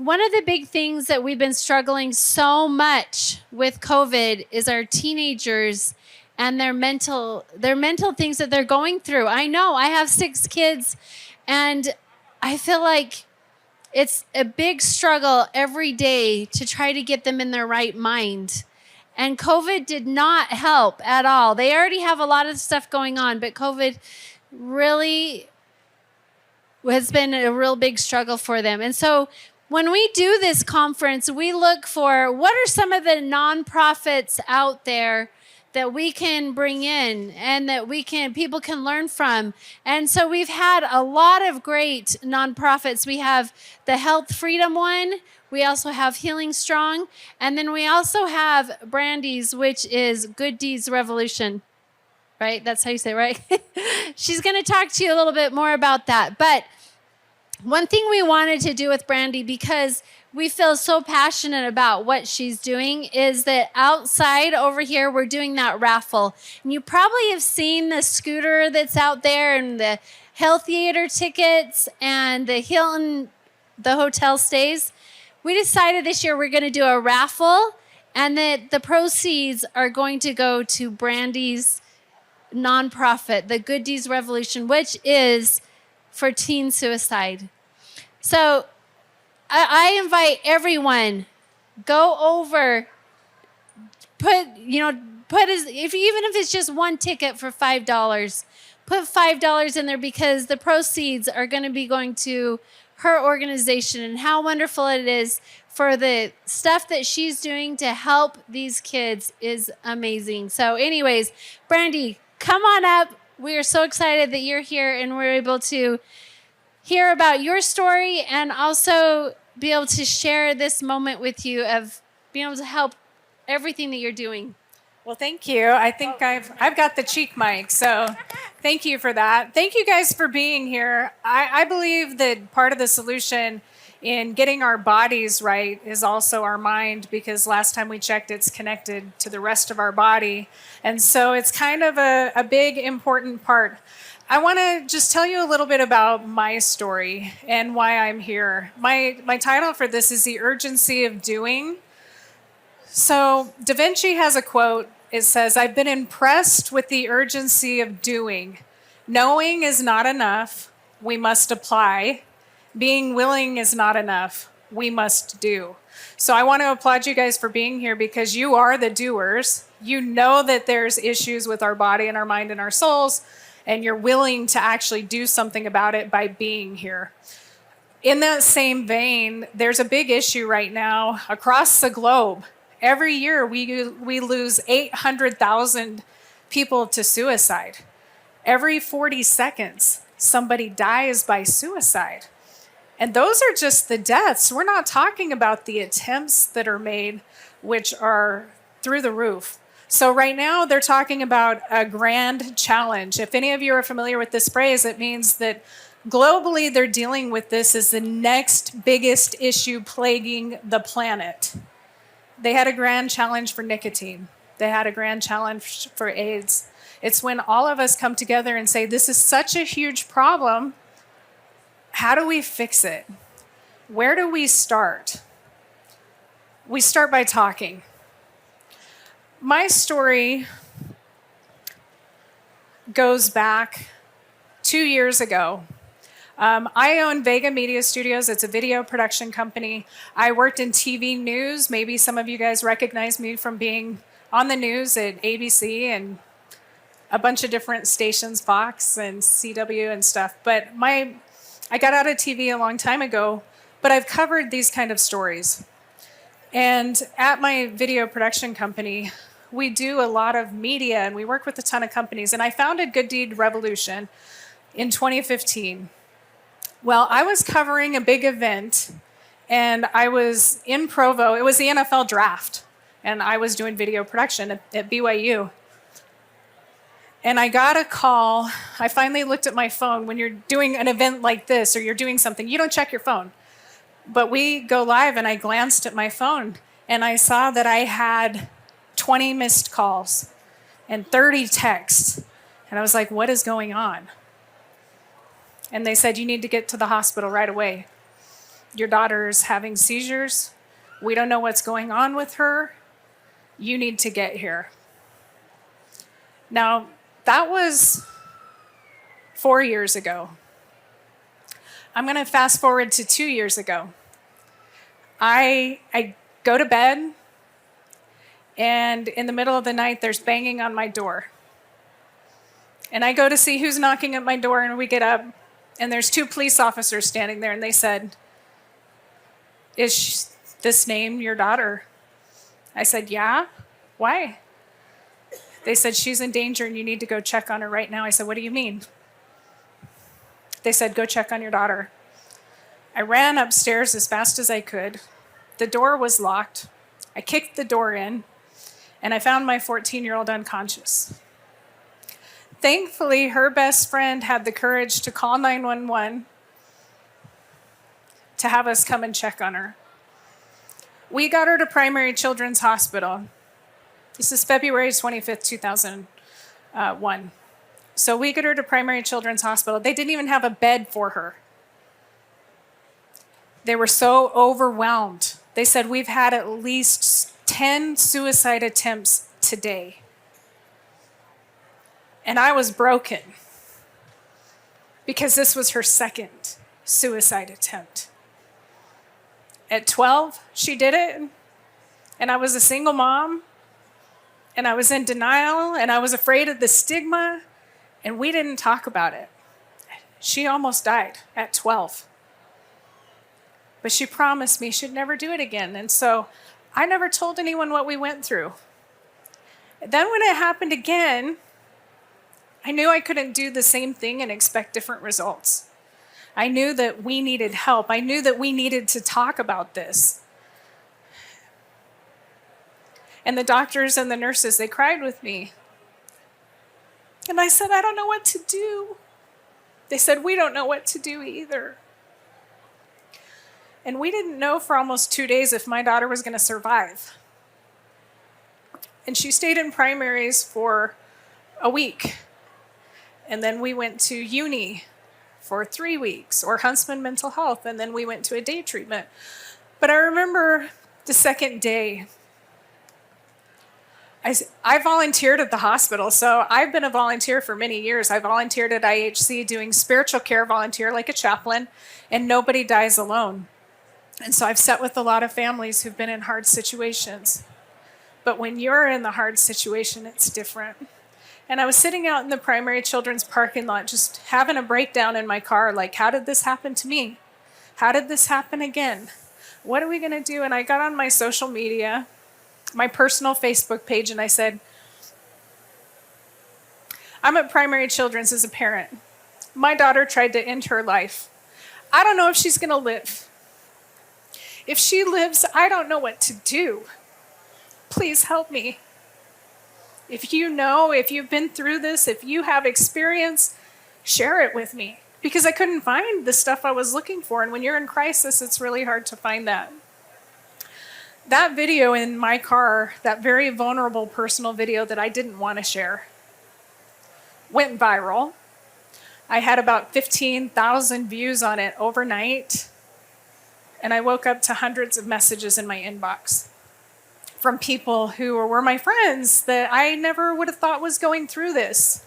One of the big things that we've been struggling so much with COVID is our teenagers and their mental things that they're going through. I know I have 6 kids, and I feel like it's a big struggle every day to try to get them in their right mind. And COVID did not help at all. They already have a lot of stuff going on, but COVID really has been a real big struggle for them. And so when we do this conference, we look for what are some of the nonprofits out there that we can bring in and that people can learn from. And so we've had a lot of great nonprofits. We have the Health Freedom one. We also have Healing Strong. And then we also have Brandy's, which is Good Deeds Revolution. Right? That's how you say it, right? She's going to talk to you a little bit more about that. But one thing we wanted to do with Brandy, because we feel so passionate about what she's doing, is that outside over here, we're doing that raffle. And you probably have seen the scooter that's out there and the Health Theater tickets and the Hilton, the hotel stays. We decided this year we're going to do a raffle, and that the proceeds are going to go to Brandy's nonprofit, the Good Deeds Revolution, which is for teen suicide. So I invite everyone, go over, even if it's just one ticket for $5, put $5 in there, because the proceeds are going to be going to her organization, and how wonderful it is for the stuff that she's doing to help these kids is amazing. So anyways, Brandy, come on up. We are so excited that you're here and we're able to hear about your story and also be able to share this moment with you of being able to help everything that you're doing. Well, thank you. I think I've got the cheek mic, so thank you for that. Thank you guys for being here. I believe that part of the solution in getting our bodies right is also our mind, because last time we checked, it's connected to the rest of our body. And so it's kind of a big, important part. I want to just tell you a little bit about my story and why I'm here. My title for this is The Urgency of Doing. So Da Vinci has a quote. It says, "I've been impressed with the urgency of doing. Knowing is not enough. We must apply. Being willing is not enough. We must do." So I want to applaud you guys for being here, because you are the doers. You know that there's issues with our body and our mind and our souls, and you're willing to actually do something about it by being here. In that same vein, there's a big issue right now across the globe. Every year we lose 800,000 people to suicide. Every 40 seconds, somebody dies by suicide. And those are just the deaths. We're not talking about the attempts that are made, which are through the roof. So right now they're talking about a grand challenge. If any of you are familiar with this phrase, it means that globally they're dealing with this as the next biggest issue plaguing the planet. They had a grand challenge for nicotine. They had a grand challenge for AIDS. It's when all of us come together and say, this is such a huge problem. How do we fix it? Where do we start? We start by talking. My story goes back 2 years ago. I own Vega Media Studios. It's a video production company. I worked in TV news. Maybe some of you guys recognize me from being on the news at ABC and a bunch of different stations, Fox and CW and stuff. But I got out of TV a long time ago, but I've covered these kind of stories. And at my video production company, we do a lot of media and we work with a ton of companies. And I founded Good Deed Revolution in 2015. Well, I was covering a big event and I was in Provo. It was the NFL draft and I was doing video production at BYU. And I got a call. I finally looked at my phone. When you're doing an event like this or you're doing something, you don't check your phone. But we go live and I glanced at my phone and I saw that I had 20 missed calls and 30 texts. And I was like, what is going on? And they said, you need to get to the hospital right away. Your daughter is having seizures. We don't know what's going on with her. You need to get here. Now, that was 4 years ago. I'm going to fast forward to 2 years ago. I go to bed, and in the middle of the night, there's banging on my door. And I go to see who's knocking at my door, and we get up, and there's 2 police officers standing there, and they said, "Is this name your daughter?" I said, "Yeah." "Why?" They said, "She's in danger, and you need to go check on her right now." I said, "What do you mean?" They said, "Go check on your daughter." I ran upstairs as fast as I could. The door was locked. I kicked the door in, and I found my 14-year-old unconscious. Thankfully, her best friend had the courage to call 911 to have us come and check on her. We got her to Primary Children's Hospital. This is February 25th, 2001. So we get her to Primary Children's Hospital. They didn't even have a bed for her. They were so overwhelmed. They said, "We've had at least 10 suicide attempts today." And I was broken because this was her second suicide attempt. At 12, she did it, and I was a single mom, and I was in denial, and I was afraid of the stigma, and we didn't talk about it. She almost died at 12. But she promised me she'd never do it again, and so I never told anyone what we went through. Then when it happened again, I knew I couldn't do the same thing and expect different results. I knew that we needed help. I knew that we needed to talk about this. And the doctors and the nurses, they cried with me. And I said, "I don't know what to do." They said, "We don't know what to do either." And we didn't know for almost 2 days if my daughter was going to survive. And she stayed in primaries for a week. And then we went to uni for 3 weeks, or Huntsman Mental Health, and then we went to a day treatment. But I remember the second day, I volunteered at the hospital, so I've been a volunteer for many years. I volunteered at IHC doing spiritual care volunteer like a chaplain, and nobody dies alone. And so I've sat with a lot of families who've been in hard situations. But when you're in the hard situation, it's different. And I was sitting out in the Primary Children's parking lot just having a breakdown in my car, like, how did this happen to me? How did this happen again? What are we going to do? And I got on my social media, my personal Facebook page, and I said, "I'm at Primary Children's as a parent. My daughter tried to end her life. I don't know if she's going to live. If she lives, I don't know what to do. Please help me. If you know, if you've been through this, if you have experience, share it with me." Because I couldn't find the stuff I was looking for. And when you're in crisis, it's really hard to find that. That video in my car, that very vulnerable personal video that I didn't want to share, went viral. I had about 15,000 views on it overnight. And I woke up to hundreds of messages in my inbox from people who were my friends that I never would have thought was going through this.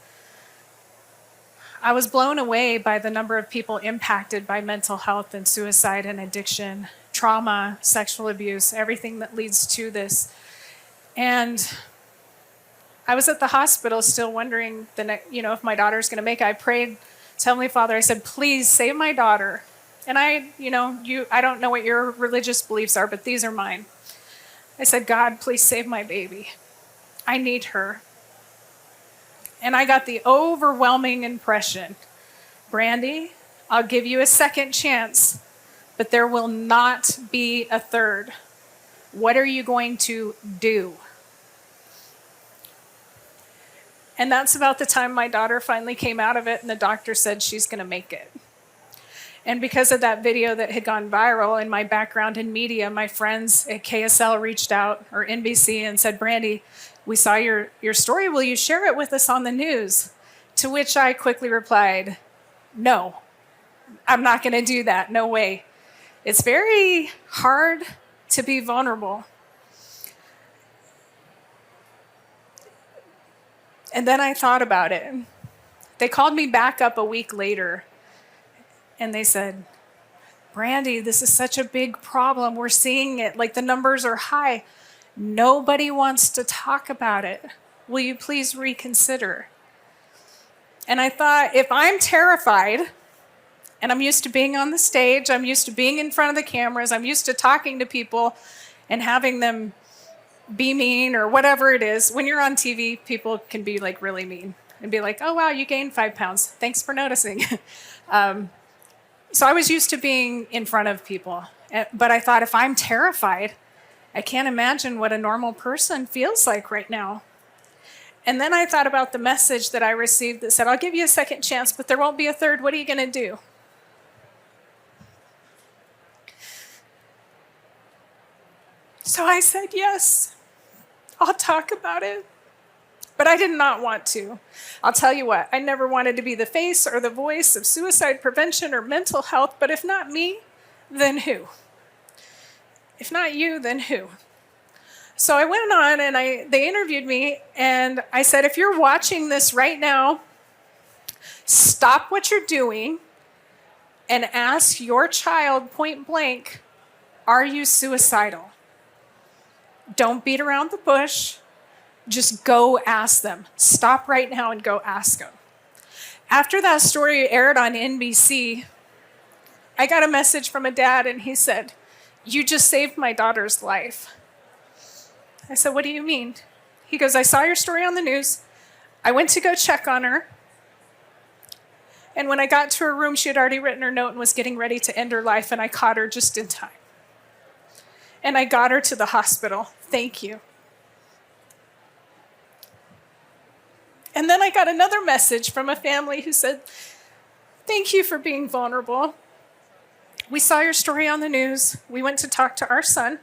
I was blown away by the number of people impacted by mental health and suicide and addiction, trauma, sexual abuse, everything that leads to this. And I was at the hospital still wondering if my daughter's going to make it. I prayed to Heavenly Father. I said, "Please save my daughter." And I don't know what your religious beliefs are, but these are mine. I said, "God, please save my baby. I need her." And I got the overwhelming impression, "Brandy, I'll give you a second chance, but there will not be a third. What are you going to do?" And that's about the time my daughter finally came out of it, and the doctor said she's going to make it. And because of that video that had gone viral and my background in media, my friends at KSL reached out, or NBC, and said, "Brandy, we saw your story. Will you share it with us on the news?" To which I quickly replied, "No, I'm not going to do that. No way." It's very hard to be vulnerable. And then I thought about it. They called me back up a week later and they said, Brandy, this is such a big problem. We're seeing it, like the numbers are high. Nobody wants to talk about it. Will you please reconsider? And I thought, if I'm terrified, and I'm used to being on the stage, I'm used to being in front of the cameras, I'm used to talking to people and having them be mean or whatever it is. When you're on TV, people can be like really mean and be like, oh, wow, you gained 5 pounds. Thanks for noticing. So I was used to being in front of people. But I thought, if I'm terrified, I can't imagine what a normal person feels like right now. And then I thought about the message that I received that said, I'll give you a second chance, but there won't be a third. What are you going to do? So I said, yes, I'll talk about it. But I did not want to. I'll tell you what, I never wanted to be the face or the voice of suicide prevention or mental health, but if not me, then who? If not you, then who? So I went on and they interviewed me, and I said, if you're watching this right now, stop what you're doing and ask your child point blank, are you suicidal? Don't beat around the bush. Just go ask them. Stop right now and go ask them. After that story aired on NBC, I got a message from a dad, and he said, you just saved my daughter's life. I said, what do you mean? He goes, I saw your story on the news. I went to go check on her. And when I got to her room, she had already written her note and was getting ready to end her life, and I caught her just in time. And I got her to the hospital. Thank you. And then I got another message from a family who said, thank you for being vulnerable. We saw your story on the news. We went to talk to our son,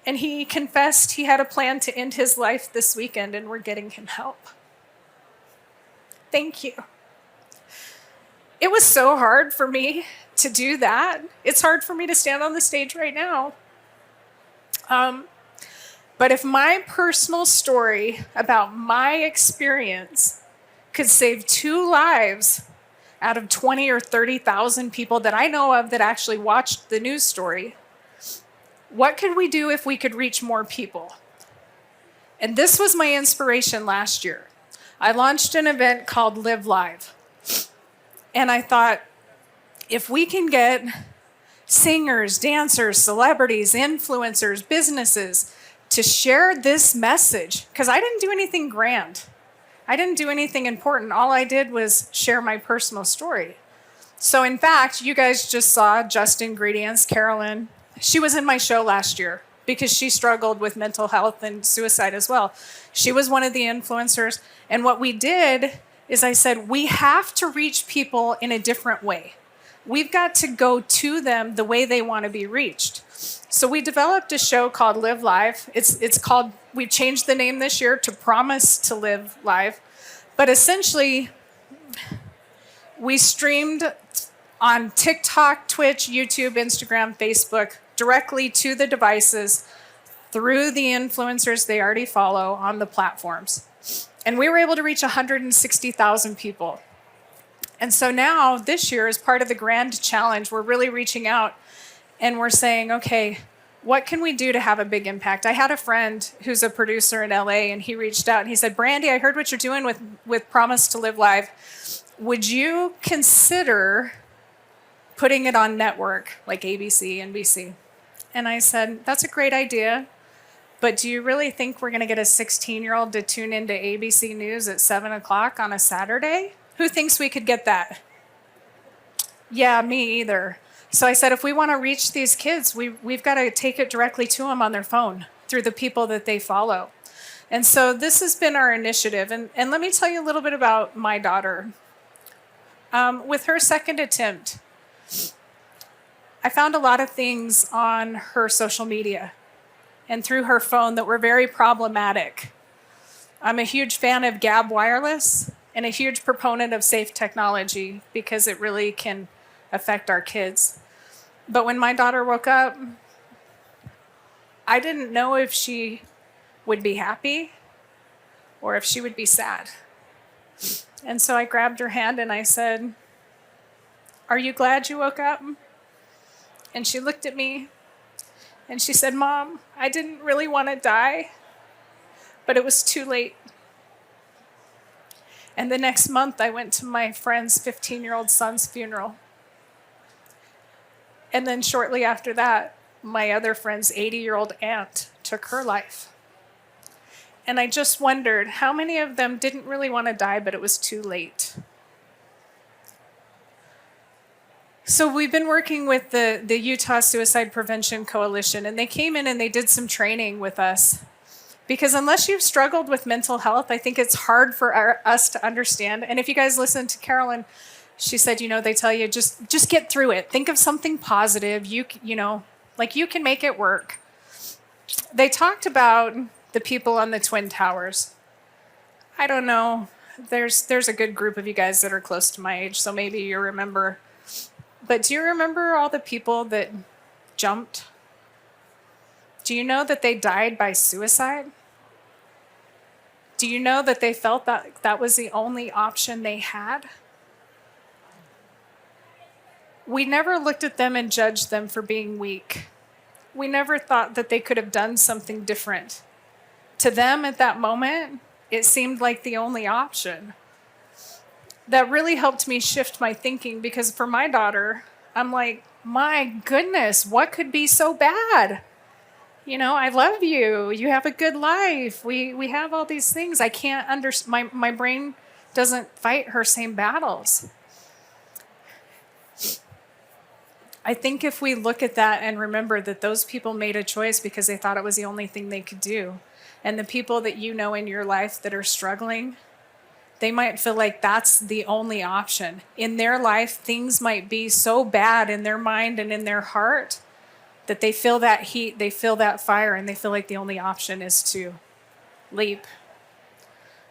and he confessed he had a plan to end his life this weekend, and we're getting him help. Thank you. It was so hard for me to do that. It's hard for me to stand on the stage right now. But if my personal story about my experience could save 2 lives out of 20 or 30,000 people that I know of that actually watched the news story, what could we do if we could reach more people? And this was my inspiration last year. I launched an event called Live Live. And I thought, if we can get singers, dancers, celebrities, influencers, businesses to share this message, because I didn't do anything grand. I didn't do anything important. All I did was share my personal story. So in fact, you guys just saw Just Ingredients, Carolyn. She was in my show last year because she struggled with mental health and suicide as well. She was one of the influencers. And what we did is I said, we have to reach people in a different way. We've got to go to them the way they want to be reached. So we developed a show called Live Live. It's called, we changed the name this year to Promise to Live Live. But essentially, we streamed on TikTok, Twitch, YouTube, Instagram, Facebook, directly to the devices through the influencers they already follow on the platforms. And we were able to reach 160,000 people. And so now, this year, as part of the grand challenge, we're really reaching out and we're saying, okay, what can we do to have a big impact? I had a friend who's a producer in LA, and he reached out and he said, Brandy, I heard what you're doing with Promise to Live Live. Would you consider putting it on network like ABC, NBC? And I said, that's a great idea. But do you really think we're going to get a 16-year-old to tune into ABC News at 7 o'clock on a Saturday? Who thinks we could get that? Yeah, me either. So I said, if we want to reach these kids, we've got to take it directly to them on their phone through the people that they follow. And so this has been our initiative. And let me tell you a little bit about my daughter. With her second attempt, I found a lot of things on her social media and through her phone that were very problematic. I'm a huge fan of Gab Wireless and a huge proponent of safe technology because it really can affect our kids. But when my daughter woke up, I didn't know if she would be happy or if she would be sad. And so I grabbed her hand and I said, "Are you glad you woke up?" And she looked at me and she said, "Mom, I didn't really want to die, but it was too late." And the next month, I went to my friend's 15-year-old son's funeral. And then shortly after that, my other friend's 80-year-old aunt took her life. And I just wondered how many of them didn't really want to die, but it was too late. So we've been working with the Utah Suicide Prevention Coalition, and they came in and they did some training with us. Because unless you've struggled with mental health, I think it's hard for us to understand. And if you guys listen to Carolyn, she said, they tell you, just get through it. Think of something positive. You can make it work. They talked about the people on the Twin Towers. I don't know. There's a good group of you guys that are close to my age, so maybe you remember. But do you remember all the people that jumped? Do you know that they died by suicide? Do you know that they felt that that was the only option they had? We never looked at them and judged them for being weak. We never thought that they could have done something different. To them at that moment, it seemed like the only option. That really helped me shift my thinking, because for my daughter, I'm like, my goodness, what could be so bad? I love you. You have a good life. We have all these things. I can't understand. My brain doesn't fight her same battles. I think if we look at that and remember that those people made a choice because they thought it was the only thing they could do, and the people that you know in your life that are struggling, they might feel like that's the only option. In their life, things might be so bad in their mind and in their heart that they feel that heat, they feel that fire, and they feel like the only option is to leap.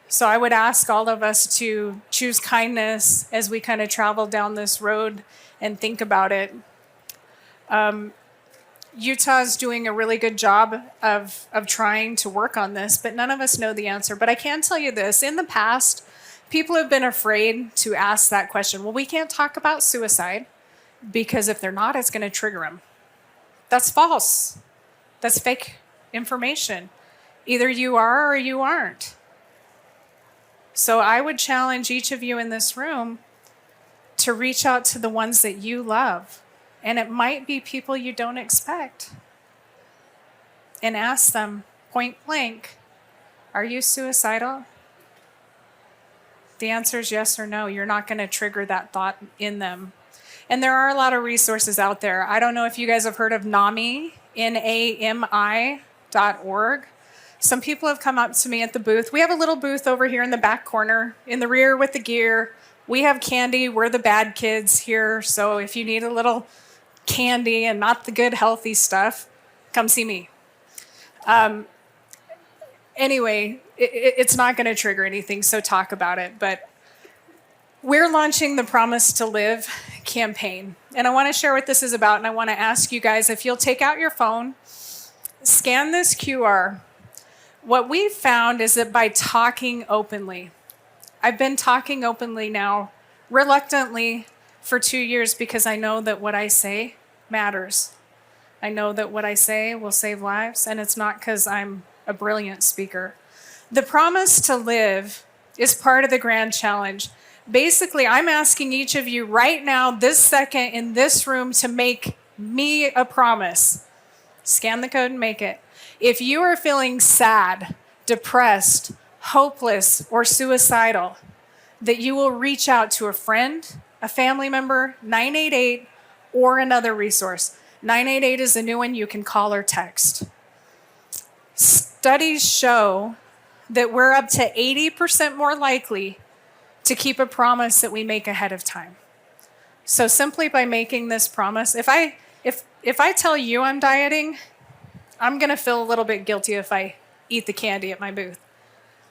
So I would ask all of us to choose kindness as we kind of travel down this road and think about it. Utah's doing a really good job of trying to work on this, but none of us know the answer. But I can tell you this, in the past, people have been afraid to ask that question. Well, we can't talk about suicide because if they're not, it's going to trigger them. That's false. That's fake information. Either you are or you aren't. So I would challenge each of you in this room to reach out to the ones that you love. And it might be people you don't expect. And ask them point blank, are you suicidal? The answer is yes or no. You're not going to trigger that thought in them. And there are a lot of resources out there. I don't know if you guys have heard of NAMI, NAMI.org. Some people have come up to me at the booth. We have a little booth over here in the back corner, in the rear with the gear. We have candy. We're the bad kids here. So if you need a little candy and not the good, healthy stuff, come see me. Anyway, it's not going to trigger anything, so talk about it. But we're launching the Promise to Live campaign. And I want to share what this is about, and I want to ask you guys, if you'll take out your phone, scan this QR. What we've found is that by talking openly, I've been talking openly now, reluctantly, for 2 years, because I know that what I say matters. I know that what I say will save lives, and it's not because I'm a brilliant speaker. The Promise to Live is part of the grand challenge. Basically, I'm asking each of you right now, this second, in this room, to make me a promise. Scan the code and make it. If you are feeling sad, depressed, hopeless, or suicidal, that you will reach out to a friend, a family member, 988, or another resource. 988 is the new one you can call or text. Studies show that we're up to 80% more likely to keep a promise that we make ahead of time. So simply by making this promise, if I tell you I'm dieting, I'm going to feel a little bit guilty if I eat the candy at my booth.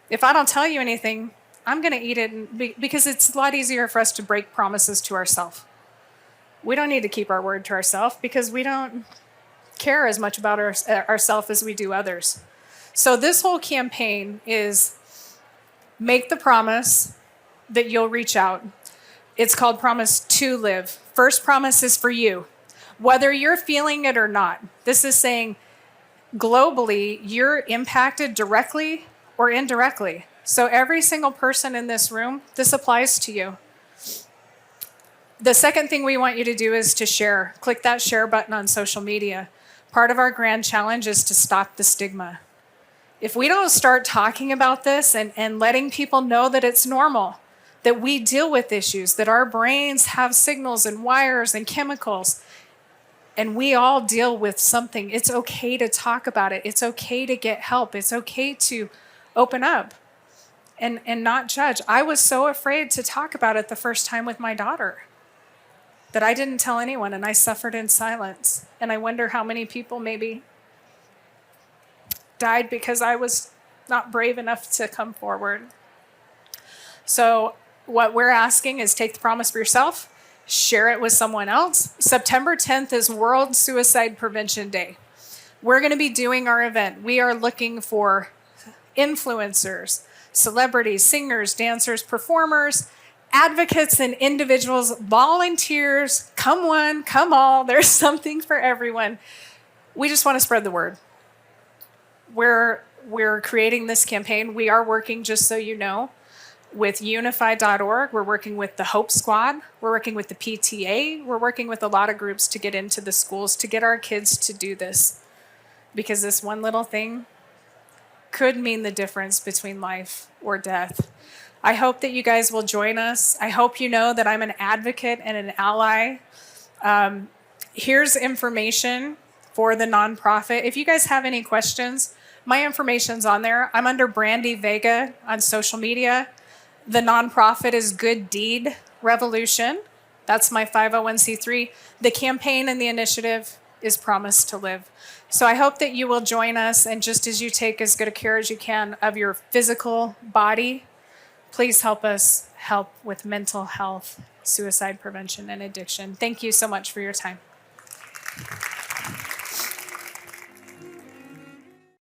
If I don't tell you anything, I'm going to eat it because it's a lot easier for us to break promises to ourselves. we don't need to keep our word to ourselves because we don't care as much about ourselves as we do others. So this whole campaign is make the promise that you'll reach out. It's called Promise to Live. First promise is for you, whether you're feeling it or not. This is saying globally, you're impacted directly or indirectly. So every single person in this room, this applies to you. The second thing we want you to do is to share. Click that share button on social media. Part of our grand challenge is to stop the stigma. If we don't start talking about this and letting people know that it's normal, that we deal with issues, that our brains have signals and wires and chemicals, and we all deal with something, it's okay to talk about it. It's okay to get help. It's okay to open up and not judge. I was so afraid to talk about it the first time with my daughter that I didn't tell anyone, and I suffered in silence. And I wonder how many people maybe died because I was not brave enough to come forward. So what we're asking is take the promise for yourself, share it with someone else. September 10th is World Suicide Prevention Day. We're going to be doing our event. We are looking for influencers, celebrities, singers, dancers, performers, advocates, and individuals, volunteers. Come one, come all. There's something for everyone. We just want to spread the word. We're creating this campaign. We are working, just so you know, with unified.org. We're working with the Hope Squad. We're working with the PTA. We're working with a lot of groups to get into the schools to get our kids to do this. Because this one little thing could mean the difference between life or death. I hope that you guys will join us. I hope you know that I'm an advocate and an ally. Here's information for the nonprofit. If you guys have any questions, my information's on there. I'm under Brandy Vega on social media. The nonprofit is Good Deed Revolution. That's my 501c3. The campaign and the initiative is Promise to Live. So I hope that you will join us, and just as you take as good a care as you can of your physical body, please help us help with mental health, suicide prevention, and addiction. Thank you so much for your time.